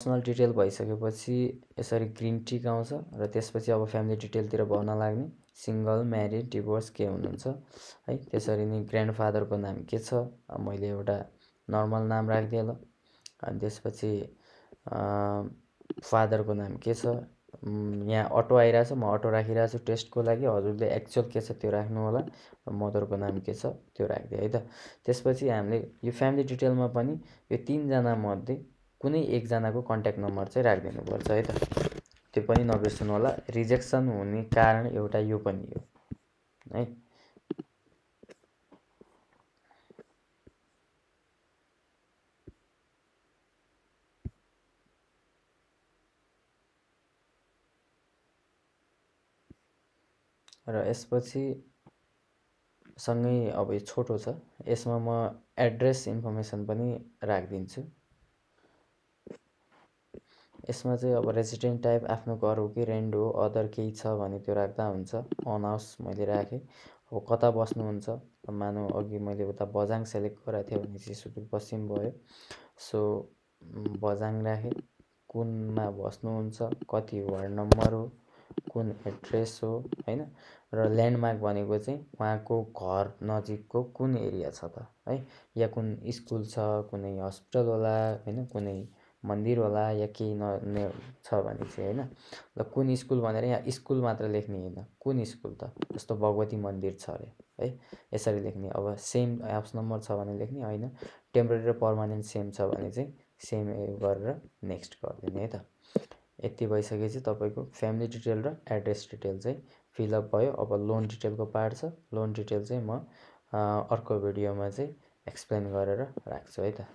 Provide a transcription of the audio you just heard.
Personal detail भइसकेपछि यसरी green टिक आउँछ र त्यसपछि अब फ्यामिली डिटेलतिर भर्न लाग्ने सिङ्गल, म्यारिड, डिभोर्स के हुनुहुन्छ है। त्यसरी नै ग्रान्डफादरको नाम के छ, मैले एउटा नर्मल नाम राखिदिएँ ल। अनि त्यसपछि फादरको नाम के छ, यहाँ अटो आइरहेछ, म अटो राखिरहेको छु टेस्टको लागि, हजुरले एक्चुअल के छ त्यो राख्नु होला। मदरको नाम के छ त्यो राखिदिएँ है त। त्यसपछि हामीले यो फ्यामिली डिटेलमा पनि यो 3 जना मध्ये कुनै एकजनाको कन्ट्याक्ट नम्बर चाहिँ राखिदिनुपर्छ है त। त्यो पनि नबिर्सनु होला। रिजेक्सन हुने कारण एउटा यो पनि हो है। र यसपछि सँगै अब यो छोटो छ, यसमा म एड्रेस इन्फर्मेसन पनि राखिदिन्छु। यसमा चाहिँ अब रेसिडेन्ट टाइप आफ्नो घर हो कि रेन्ट हो, अदर केही छ भने त्यो राख्दा हुन्छ। अन हाउस मैले राखेँ। अब कता बस्नुहुन्छ, मानौँ अघि मैले उता बझाङ सेलेक्ट गरेको थिएँ भने चाहिँ सुदूरपश्चिम भयो। सो बझाङ राखेँ। कुनमा बस्नुहुन्छ, कति वार्ड नम्बर हो, कुन एड्रेस हो होइन। र ल्यान्डमार्क भनेको चाहिँ उहाँको घर नजिकको कुन एरिया छ त है, या कुन स्कुल छ, कुनै हस्पिटल होला होइन, कुनै मन्दिर होला या केही छ भने चाहिँ होइन। ल कुन स्कुल भनेर यहाँ स्कुल मात्र लेख्ने होइन, कुन स्कुल त, जस्तो भगवती मन्दिर छ अरे है, यसरी लेख्ने। अब सेम हाउस नम्बर छ भने लेख्ने, होइन टेम्पोरेरी र पर्मानेन्ट सेम छ भने चाहिँ सेम गरेर नेक्स्ट गरिदिने है त। यति भइसकेपछि तपाईँको फ्यामिली डिटेल र एड्रेस डिटेल चाहिँ फिलअप भयो। अब लोन डिटेलको पार्ट छ। लोन डिटेल चाहिँ म अर्को भिडियोमा चाहिँ एक्सप्लेन गरेर राख्छु है त।